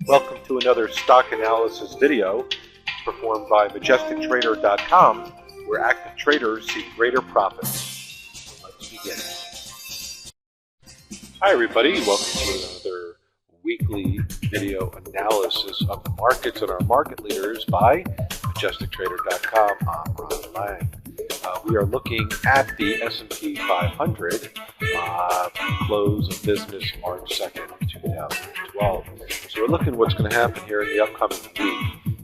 Welcome to another stock analysis video performed by MajesticTrader.com, where active traders seek greater profits. Let's begin. Hi everybody, welcome to another weekly video analysis of the markets and our market leaders by MajesticTrader.com. I'm Ronald. We are looking at the S&P 500 close of business March 2nd, 2012. So we're looking at what's going to happen here in the upcoming week.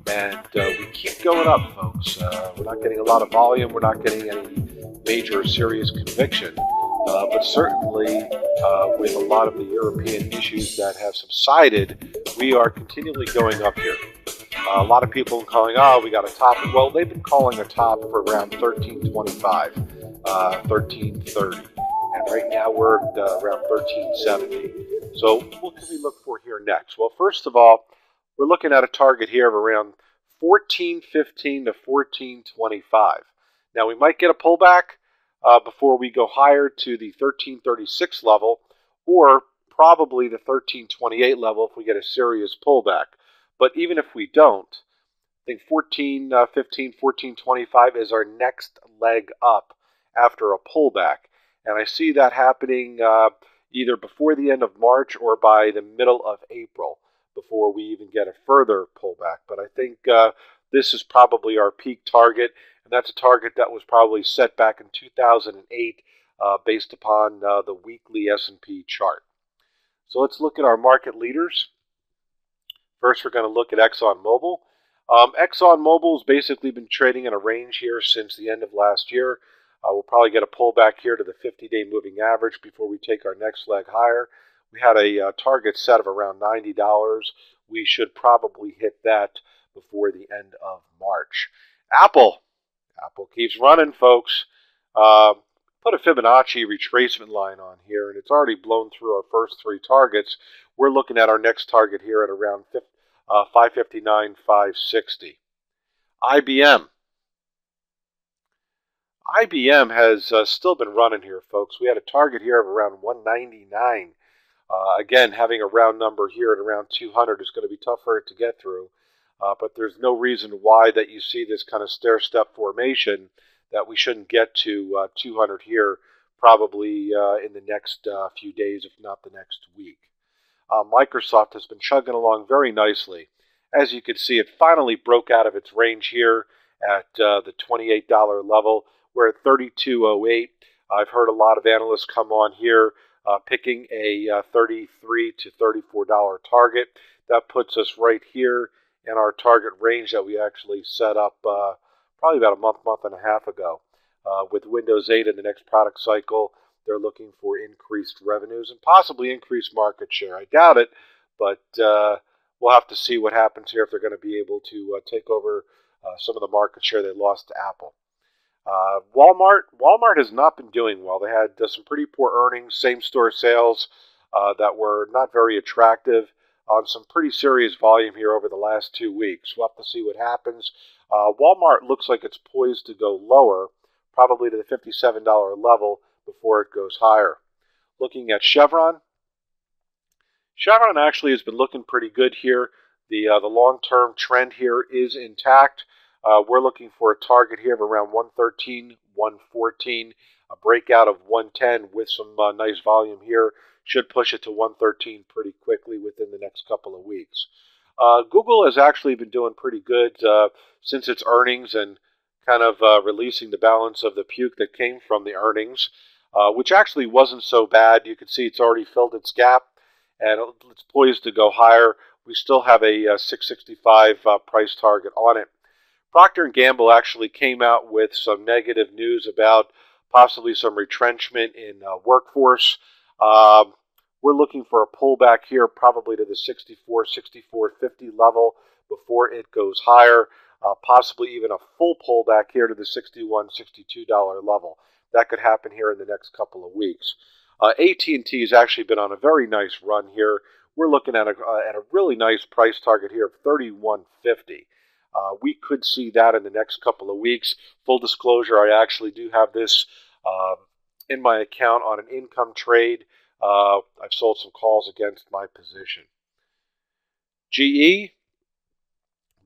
And we keep going up, folks. We're not getting a lot of volume. We're not getting any major serious conviction. But certainly with a lot of the European issues that have subsided, we are continually going up here. A lot of people are calling, we got a top. Well, they've been calling a top for around 1325, 1330. And right now we're around 1370. So what can we look for here next? Well, first of all, we're looking at a target here of around 1415 to 1425. Now, we might get a pullback before we go higher to the 1336 level, or probably the 1328 level if we get a serious pullback. But even if we don't, I think 1415, 1425 is our next leg up after a pullback. And I see that happening either before the end of March or by the middle of April before we even get a further pullback. But I think this is probably our peak target, and that's a target that was probably set back in 2008 based upon the weekly S&P chart. So let's look at our market leaders. First, we're going to look at ExxonMobil. ExxonMobil has basically been trading in a range here since the end of last year. We'll probably get a pullback here to the 50-day moving average before we take our next leg higher. We had a target set of around $90. We should probably hit that before the end of March. Apple keeps running, folks. Put a Fibonacci retracement line on here, and it's already blown through our first three targets. We're looking at our next target here at around 559, 560. IBM has still been running here, folks. We had a target here of around 199. Again, having a round number here at around 200 is going to be tough for it to get through. But there's no reason why that you see this kind of stair-step formation that we shouldn't get to 200 here probably in the next few days, if not the next week. Microsoft has been chugging along very nicely. As you can see, it finally broke out of its range here at the $28 level. We're at $32.08. I've heard a lot of analysts come on here picking a $33 to $34 target. That puts us right here in our target range that we actually set up probably about a month and a half ago. With Windows 8 in the next product cycle, they're looking for increased revenues and possibly increased market share. I doubt it, but we'll have to see what happens here if they're going to be able to take over some of the market share they lost to Apple. Walmart has not been doing well. They had some pretty poor earnings, same-store sales that were not very attractive on some pretty serious volume here over the last 2 weeks. We'll have to see what happens. Walmart looks like it's poised to go lower, probably to the $57 level before it goes higher. Looking at Chevron. Chevron actually has been looking pretty good here. The long-term trend here is intact. We're looking for a target here of around 113, 114. A breakout of 110 with some nice volume here should push it to 113 pretty quickly within the next couple of weeks. Google has actually been doing pretty good since its earnings and kind of releasing the balance of the puke that came from the earnings, which actually wasn't so bad. You can see it's already filled its gap, and it's poised to go higher. We still have a 665 price target on it. Procter & Gamble actually came out with some negative news about possibly some retrenchment in workforce. We're looking for a pullback here probably to the 64, 64.50 level before it goes higher. Possibly even a full pullback here to the $61, $62 level. That could happen here in the next couple of weeks. AT&T has actually been on a very nice run here. We're looking at a really nice price target here of $31.50. We could see that in the next couple of weeks. Full disclosure, I actually do have this in my account on an income trade. I've sold some calls against my position. GE,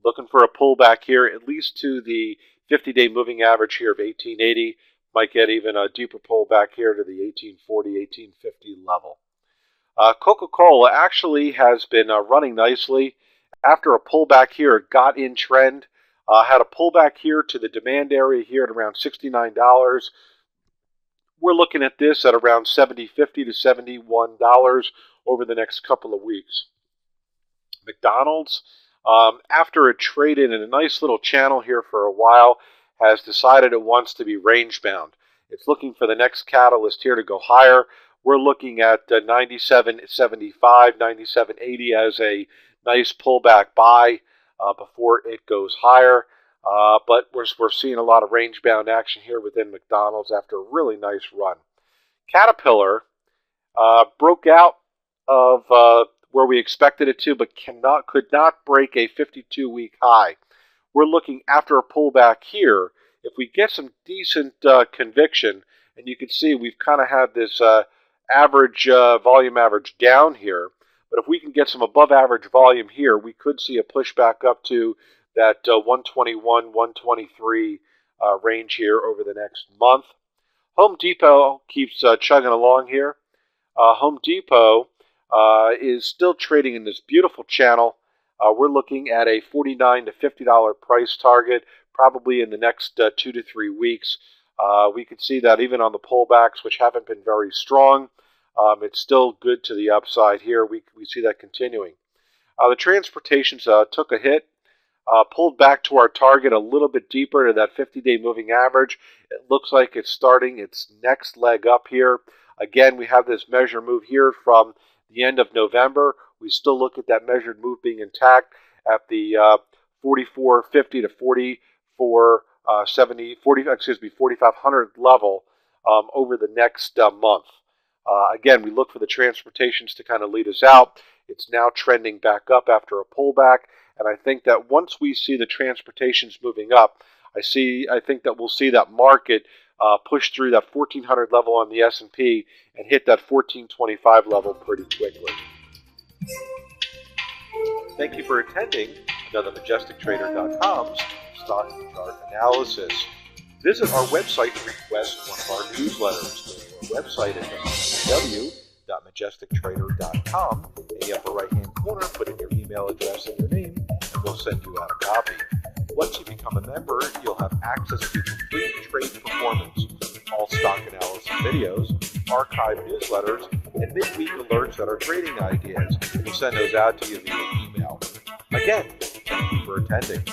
looking for a pullback here, at least to the 50-day moving average here of 1880. Might get even a deeper pullback here to the 1840, 1850 level. Coca-Cola actually has been running nicely. After a pullback here, it got in trend. Had a pullback here to the demand area here at around $69. We're looking at this at around $70.50 to $71 over the next couple of weeks. McDonald's, after it traded in a nice little channel here for a while, has decided it wants to be range bound. It's looking for the next catalyst here to go higher. We're looking at 97.75, 97.80 as a nice pullback buy before it goes higher. But we're seeing a lot of range bound action here within McDonald's after a really nice run. Caterpillar broke out of where we expected it to, but could not break a 52-week high. We're looking after a pullback here. If we get some decent conviction, and you can see we've kind of had this average volume average down here, but if we can get some above average volume here, we could see a pushback up to that 121, 123 range here over the next month. Home Depot keeps chugging along here. Home Depot is still trading in this beautiful channel. We're looking at a $49 to $50 price target, probably in the next 2 to 3 weeks. We can see that even on the pullbacks, which haven't been very strong, it's still good to the upside here. We see that continuing. The transportations took a hit, pulled back to our target a little bit deeper to that 50-day moving average. It looks like it's starting its next leg up here. Again, we have this measure move here from the end of November. We still look at that measured move being intact at the 44.50 to 4,500 level over the next month. Again, we look for the transportations to kind of lead us out. It's now trending back up after a pullback, and I think that once we see the transportations moving up, I think that we'll see that market push through that 1400 level on the S&P and hit that 1425 level pretty quickly. Thank you for attending another MajesticTrader.com's stock chart analysis. Visit our website to request one of our newsletters. Go to our website at www.majestictrader.com. In the upper right-hand corner, put in your email address and your name, and we'll send you out a copy. Once you become a member, you'll have access to complete trade performance, all stock analysis videos, archived newsletters, and midweek alerts that are trading ideas. We'll send those out to you via email. Again, thank you for attending.